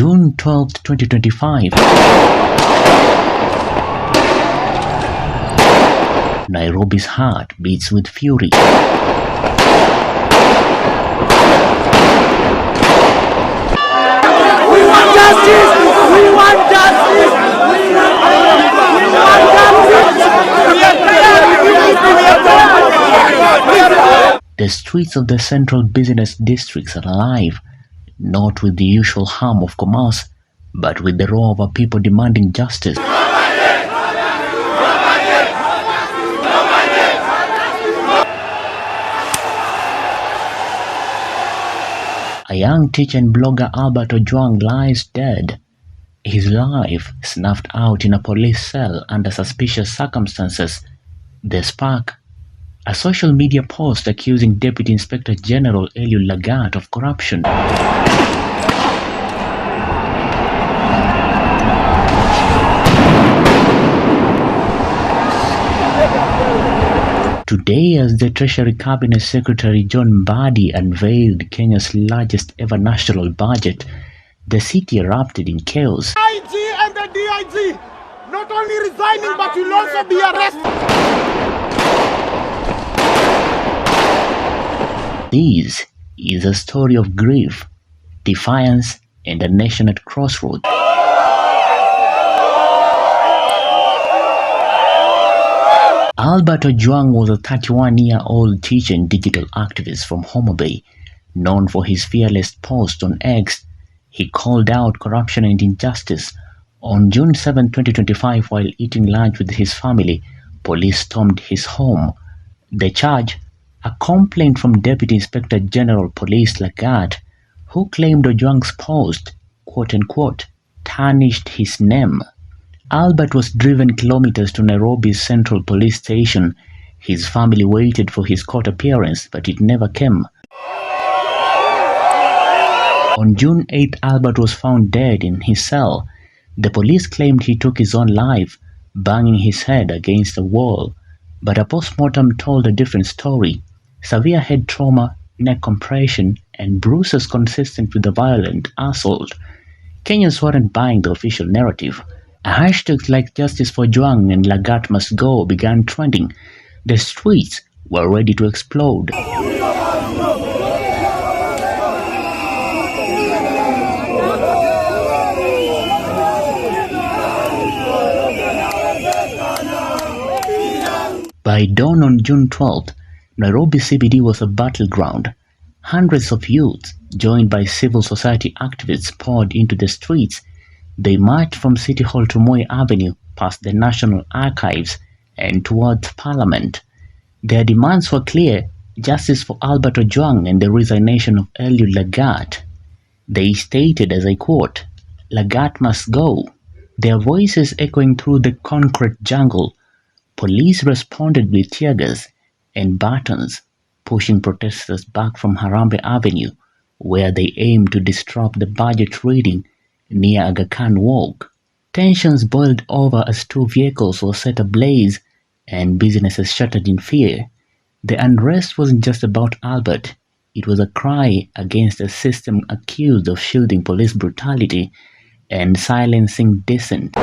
June 12, 2025. Nairobi's heart beats with fury. We want justice! We want justice! The streets of the central business districts are alive, not with the usual hum of commerce, but with the roar of our people demanding justice. A young teacher and blogger, Albert Ojwang, lies dead. His life snuffed out in a police cell under suspicious circumstances. The spark: a social media post accusing Deputy Inspector General Eliud Lagat of corruption. Today, as the Treasury Cabinet Secretary John Mbadi unveiled Kenya's largest ever national budget, the city erupted in chaos. IG and the DIG not only resigning but will also be arrested. This is a story of grief, defiance, and a nation at crossroads. Albert Ojwang was a 31-year-old teacher and digital activist from Homa Bay. Known for his fearless post on X, he called out corruption and injustice. On June 7, 2025, while eating lunch with his family, police stormed his home. The charge: a complaint from Deputy Inspector General Police Lagat, who claimed Ojwang's post, quote-unquote, tarnished his name. Albert was driven kilometers to Nairobi's Central Police Station. His family waited for his court appearance, but it never came. On June 8, Albert was found dead in his cell. The police claimed he took his own life, banging his head against a wall. But a post-mortem told a different story. Severe head trauma, neck compression, and bruises consistent with a violent assault. Kenyans weren't buying the official narrative. Hashtags like Justice for Ojwang and Lagat Must Go began trending. The streets were ready to explode. By dawn on June 12th, Nairobi CBD was a battleground. Hundreds of youths, joined by civil society activists, poured into the streets. They marched from City Hall to Moi Avenue, past the National Archives, and towards Parliament. Their demands were clear: justice for Albert Ojwang and the resignation of Eliud Lagat. They stated, as I quote, "Lagat must go." Their voices echoing through the concrete jungle. Police responded with teargas and batons, pushing protesters back from Harambee Avenue, where they aimed to disrupt the budget reading near Aga Khan Walk. Tensions boiled over as two vehicles were set ablaze and businesses shuttered in fear. The unrest wasn't just about Albert. It was a cry against a system accused of shielding police brutality and silencing dissent.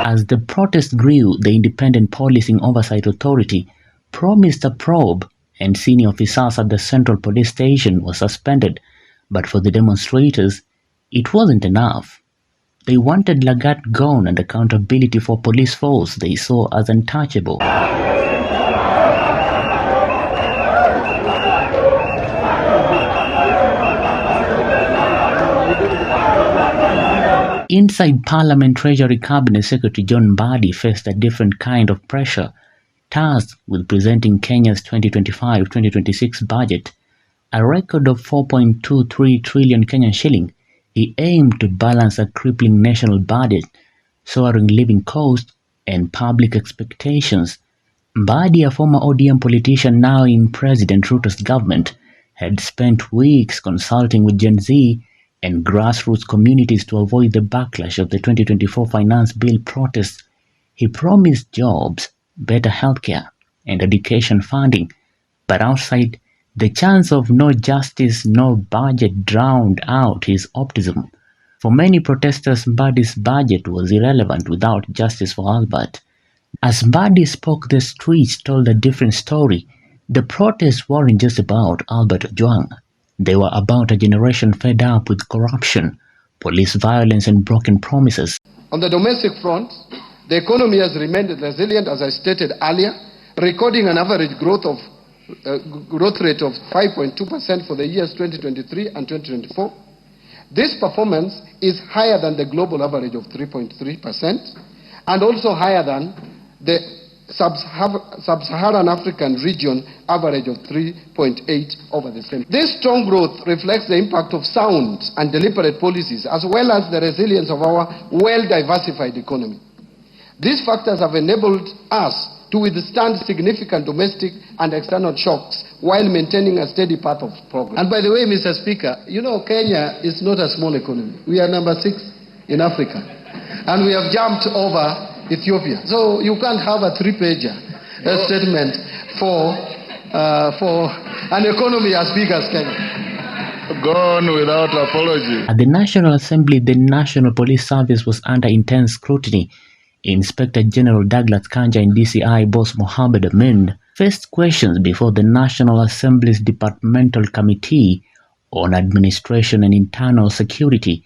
As the protest grew, the Independent Policing Oversight Authority promised a probe, and senior officers at the Central Police Station were suspended. But for the demonstrators, it wasn't enough. They wanted Lagat gone and accountability for police force they saw as untouchable. Inside Parliament, Treasury Cabinet Secretary John Mbadi faced a different kind of pressure, tasked with presenting Kenya's 2025-2026 budget, a record of 4.23 trillion Kenyan shilling. He aimed to balance a crippling national budget, soaring living costs, and public expectations. Mbadi, a former ODM politician now in President Ruto's government, had spent weeks consulting with Gen Z and grassroots communities to avoid the backlash of the 2024 finance bill protests. He promised jobs, better healthcare, and education funding, but outside, the chance of no justice, no budget drowned out his optimism. For many protesters, Mbadi's budget was irrelevant without justice for Albert. As Mbadi spoke, the streets told a different story. The protests weren't just about Albert Ojwang. They were about a generation fed up with corruption, police violence, and broken promises. On the domestic front, the economy has remained resilient, as I stated earlier, recording an average growth rate of 5.2% for the years 2023 and 2024. This performance is higher than the global average of 3.3% and also higher than the sub-Saharan African region average of 3.8 over the same. This strong growth reflects the impact of sound and deliberate policies as well as the resilience of our well-diversified economy. These factors have enabled us to withstand significant domestic and external shocks while maintaining a steady path of progress. And by the way, Mr. Speaker, you know Kenya is not a small economy. We are number 6 in Africa. And we have jumped over Ethiopia. So you can't have a 3-pager statement for an economy as big as Kenya. Gone without apology. At the National Assembly, the National Police Service was under intense scrutiny. Inspector General Douglas Kanja and DCI boss Mohammed Amin faced questions before the National Assembly's Departmental Committee on Administration and Internal Security.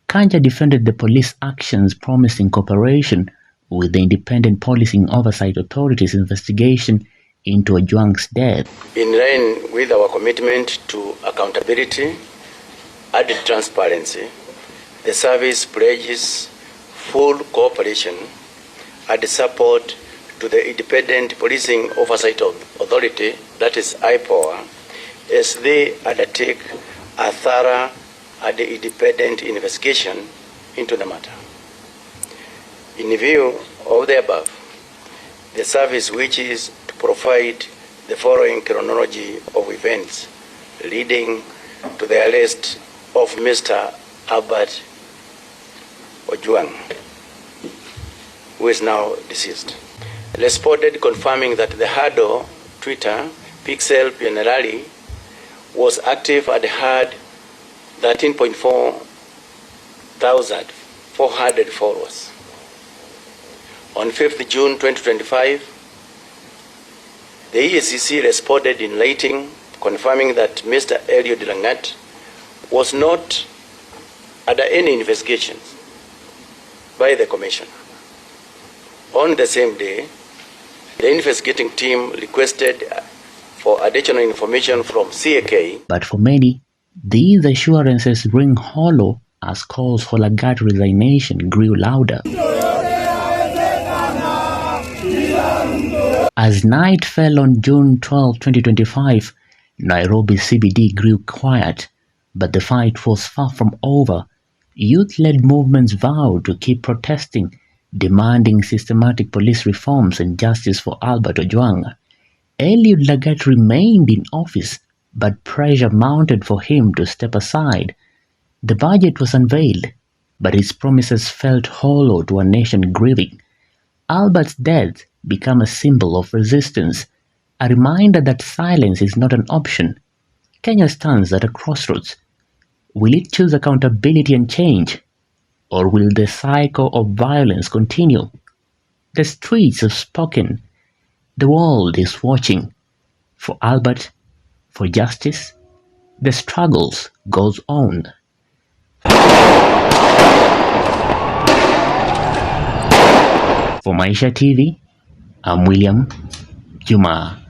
Kanja defended the police actions, promising cooperation with the Independent Policing Oversight Authority's investigation into Ojwang's death. In line with our commitment to accountability and transparency, the service pledges full cooperation and support to the Independent Policing Oversight Authority, that is IPOA, as they undertake a thorough and independent investigation into the matter. In view of the above, the service wishes to provide the following chronology of events leading to the arrest of Mr. Albert Ojwang, who is now deceased. Responded confirming that the handle Twitter Pixel Generali was active and had 13.4 thousand 400 followers. On 5th June 2025, the EACC responded in writing confirming that Mr. Eliud Lagat was not under any investigations by the Commission. On the same day, the investigating team requested for additional information from CAK. But for many, these assurances ring hollow as calls for Lagat resignation grew louder. As night fell on June 12, 2025, Nairobi CBD grew quiet, but the fight was far from over. Youth-led movements vowed to keep protesting, demanding systematic police reforms and justice for Albert Ojwang. Eliud Lagat remained in office, but pressure mounted for him to step aside. The budget was unveiled, but his promises felt hollow to a nation grieving. Albert's death became a symbol of resistance, a reminder that silence is not an option. Kenya stands at a crossroads. Will it choose accountability and change? Or will the cycle of violence continue? The streets have spoken. The world is watching. For Albert, for justice, the struggles goes on. For Maisha TV, I'm William Juma.